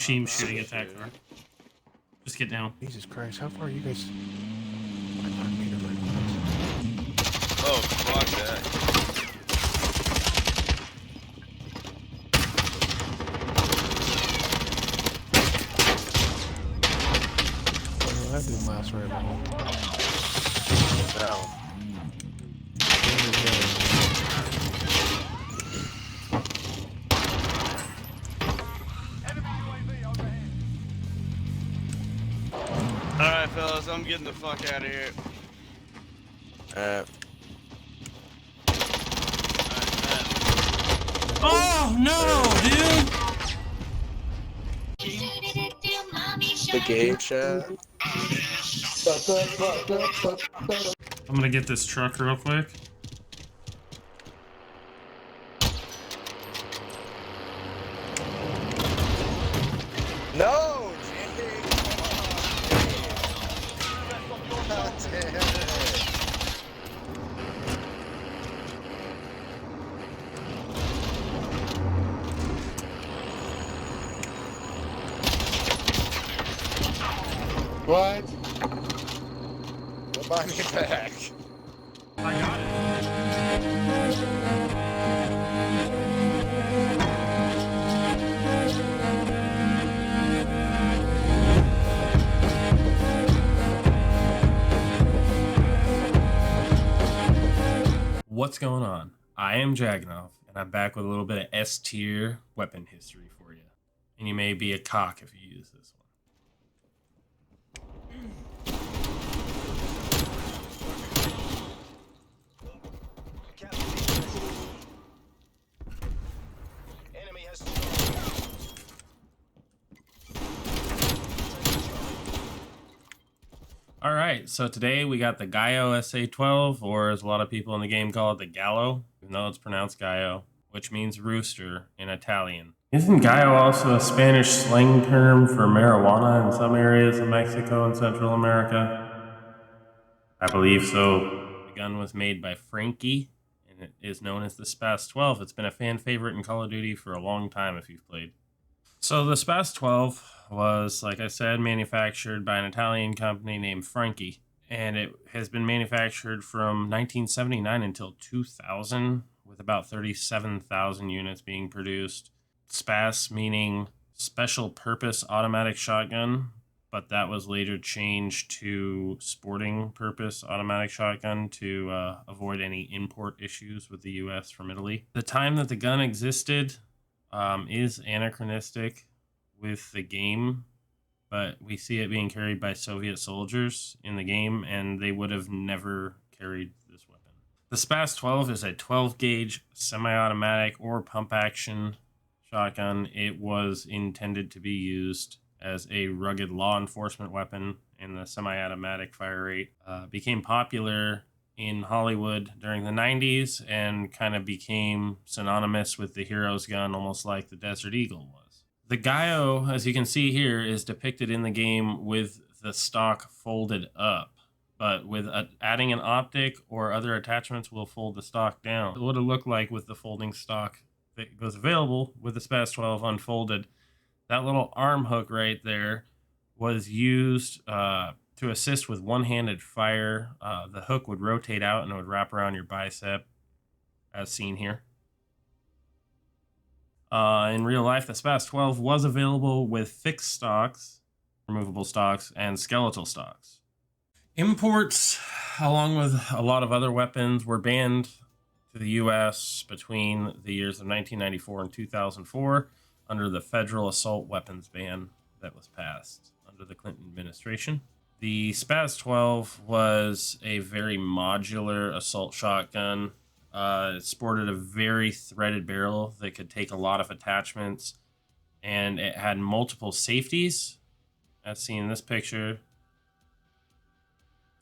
Team shooting attack car. Just get down. Jesus Christ, how far are you guys? Oh, fuck that. Oh, that didn't last very long. Down. Alright, fellas, I'm getting the fuck out of here. Oh no, dude! The game chat. I'm gonna get this truck real quick. No, Jimmy! God damn it. What? Don't buy me back. I got it. What's going on? I am Jaganov, and I'm back with a little bit of S-tier weapon history for you. And you may be a cock if you use this one. Alright, so today we got the Gallo SA-12, or as a lot of people in the game call it, the Gallo, even though it's pronounced Gallo, which means rooster in Italian. Isn't Gallo also a Spanish slang term for marijuana in some areas of Mexico and Central America? I believe so. The gun was made by Frankie, and it is known as the Spas-12. It's been a fan favorite in Call of Duty for a long time if you've played. So the Spas-12 was, like I said, manufactured by an Italian company named Franchi, and it has been manufactured from 1979 until 2000, with about 37,000 units being produced. Spas meaning special purpose automatic shotgun, but that was later changed to sporting purpose automatic shotgun to avoid any import issues with the US from Italy. The time that the gun existed is anachronistic with the game, but we see it being carried by Soviet soldiers in the game, and they would have never carried this weapon. The Spas-12 is a 12-gauge semi-automatic or pump-action shotgun. It was intended to be used as a rugged law enforcement weapon, and the semi-automatic fire rate became popular in Hollywood during the 90s and kind of became synonymous with the hero's gun, almost like the Desert Eagle was. The Gallo, as you can see here, is depicted in the game with the stock folded up, but with adding an optic or other attachments will fold the stock down. What it looked like with the folding stock that was available with the Spas-12 unfolded, that little arm hook right there was used to assist with one-handed fire. The hook would rotate out and it would wrap around your bicep, as seen here. In real life, the Spas-12 was available with fixed stocks, removable stocks, and skeletal stocks. Imports, along with a lot of other weapons, were banned to the U.S. between the years of 1994 and 2004 under the federal assault weapons ban that was passed under the Clinton administration. The Spas-12 was a very modular assault shotgun. It sported a very threaded barrel that could take a lot of attachments, and it had multiple safeties, as seen in this picture,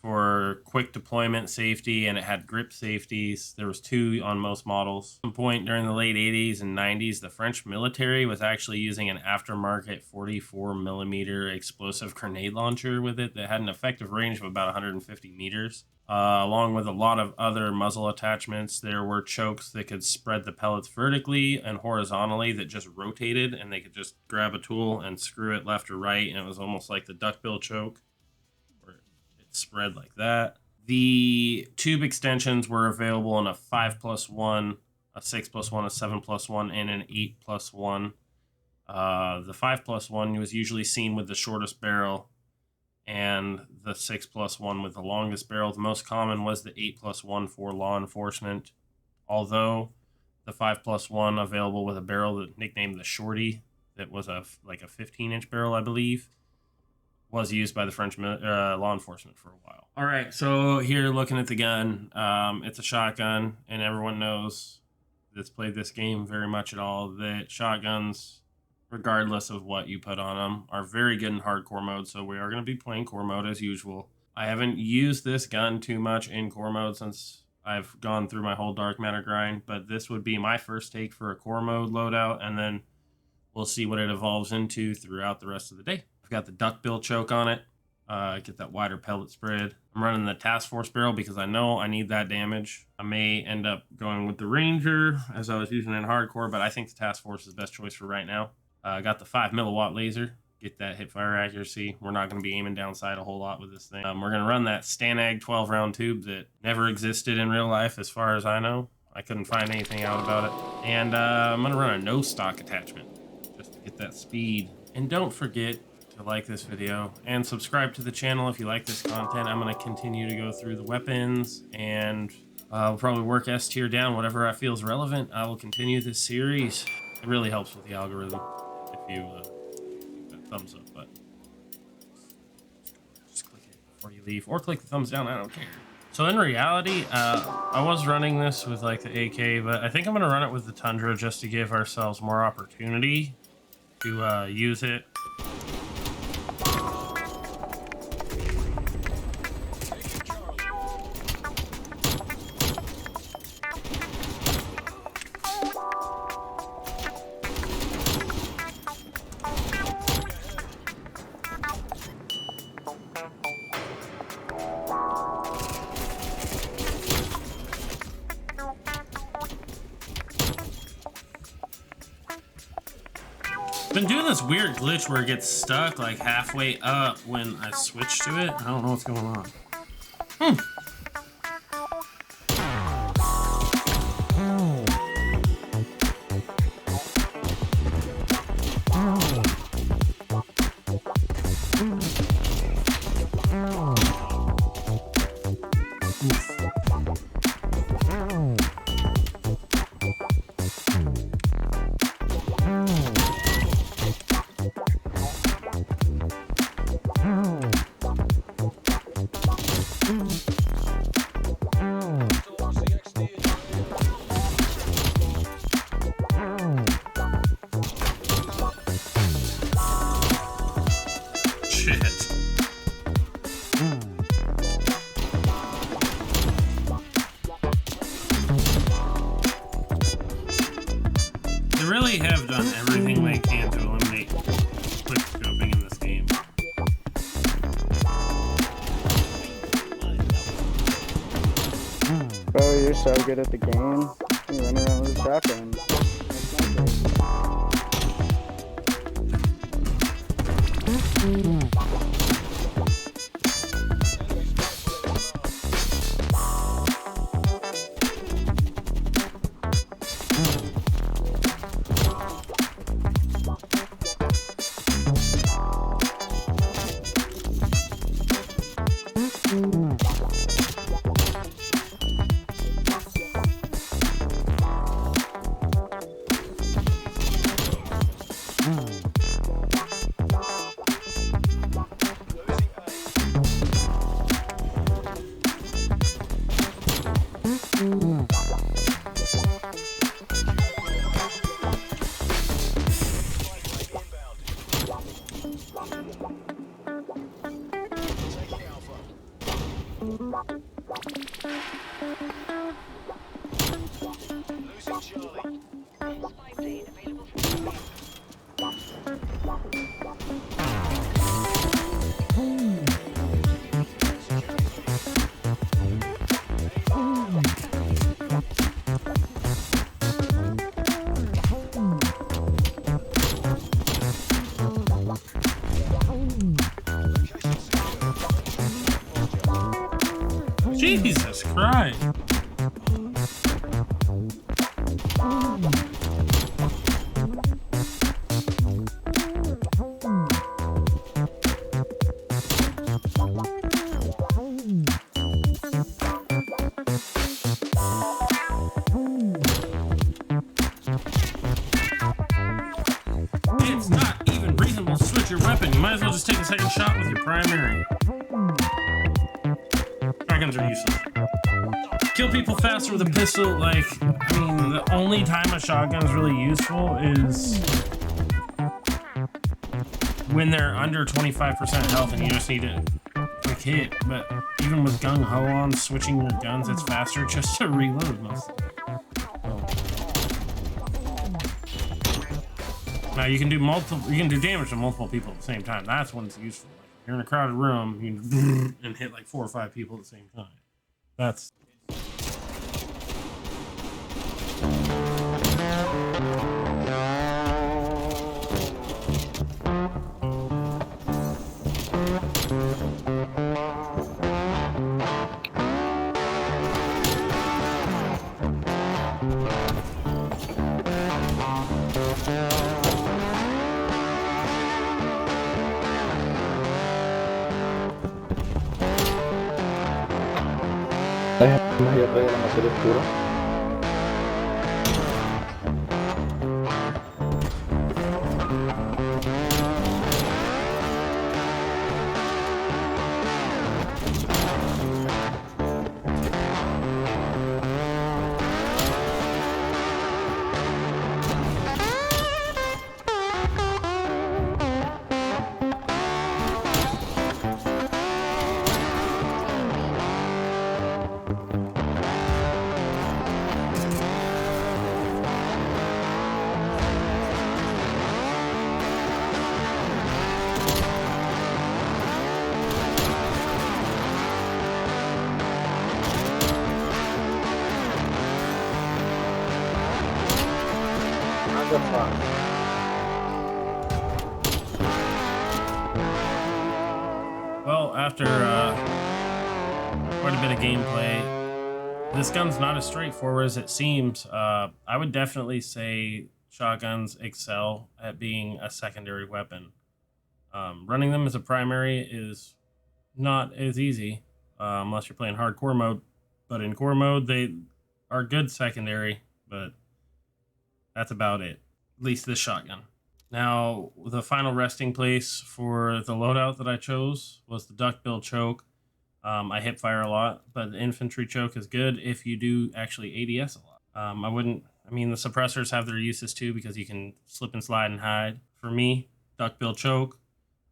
for quick deployment safety, and it had grip safeties. There was 2 on most models. At some point during the late 80s and 90s, the French military was actually using an aftermarket 44mm explosive grenade launcher with it that had an effective range of about 150 meters. along with a lot of other muzzle attachments. There were chokes that could spread the pellets vertically and horizontally that just rotated, and they could just grab a tool and screw it left or right, and it was almost like the duckbill choke, where it spread like that. The tube extensions were available in a 5+1, a 6+1, a 7+1, and an 8+1. The 5+1 was usually seen with the shortest barrel, and the 6+1 with the longest barrel. The most common was the 8+1 for law enforcement, although the 5+1 available with a barrel that nicknamed the Shorty, that was like a 15-inch barrel, I believe, was used by the French law enforcement for a while. All right, so here looking at the gun, it's a shotgun, and everyone knows that's played this game very much at all that shotguns, regardless of what you put on them, are very good in hardcore mode, so we are going to be playing core mode as usual. I haven't used this gun too much in core mode since I've gone through my whole dark matter grind, but this would be my first take for a core mode loadout, and then we'll see what it evolves into throughout the rest of the day. I've got the duckbill choke on it, get that wider pellet spread. I'm running the task force barrel because I know I need that damage. I may end up going with the Ranger as I was using in hardcore, but I think the task force is the best choice for right now. I got the 5 milliwatt laser, get that hip fire accuracy. We're not going to be aiming downside a whole lot with this thing. We're going to run that Stanag 12 round tube that never existed in real life as far as I know. I couldn't find anything out about it. And I'm going to run a no stock attachment just to get that speed. And don't forget to like this video and subscribe to the channel if you like this content. I'm going to continue to go through the weapons, and I'll probably work S tier down, whatever I feel is relevant. I will continue this series. It really helps with the algorithm if you click that thumbs up button. Just click it before you leave, or click the thumbs down, I don't care. So in reality, I was running this with like the AK, but I think I'm going to run it with the Tundra just to give ourselves more opportunity to use it. Been doing this weird glitch where it gets stuck like halfway up when I switch to it. I don't know what's going on. They really have done everything they can to eliminate quick scoping in this game. Bro, you're so good at the game. You run around with a shotgun. Jesus Christ. It's not even reasonable to switch your weapon. You might as well just take a second shot with your primary. Shotguns are useless. Kill people faster with a pistol. Like, I mean, the only time a shotgun's really useful is when they're under 25% health and you just need a quick hit. But even with gung ho on, switching your guns, it's faster just to reload most of the time. Now you can do damage to multiple people at the same time. That's when it's useful. Like, if you're in a crowded room, you can and hit like 4 or 5 people at the same time. That's ما هي الغاية لما تلف كورة؟ well, after quite a bit of gameplay, this gun's not as straightforward as it seems. I would definitely say shotguns excel at being a secondary weapon. Running them as a primary is not as easy unless you're playing hardcore mode. But in core mode, they are good secondary, but that's about it. At least this shotgun. Now, the final resting place for the loadout that I chose was the duckbill choke. I hip fire a lot, but the infantry choke is good if you do actually ADS a lot. I mean, the suppressors have their uses too because you can slip and slide and hide. For me, duckbill choke.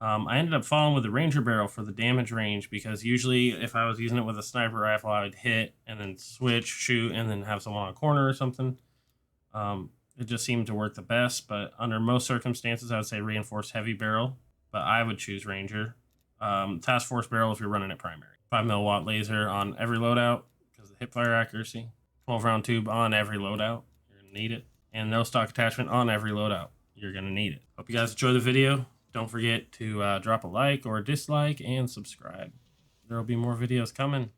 I ended up falling with the Ranger barrel for the damage range because usually if I was using it with a sniper rifle, I would hit and then switch, shoot, and then have someone on a corner or something. It just seemed to work the best, but under most circumstances, I would say reinforced heavy barrel, but I would choose Ranger. Task Force barrel if you're running it primary. 5mm watt laser on every loadout because of the hip fire accuracy. 12 round tube on every loadout. You're going to need it. And no stock attachment on every loadout. You're going to need it. Hope you guys enjoy the video. Don't forget to drop a like or a dislike and subscribe. There will be more videos coming.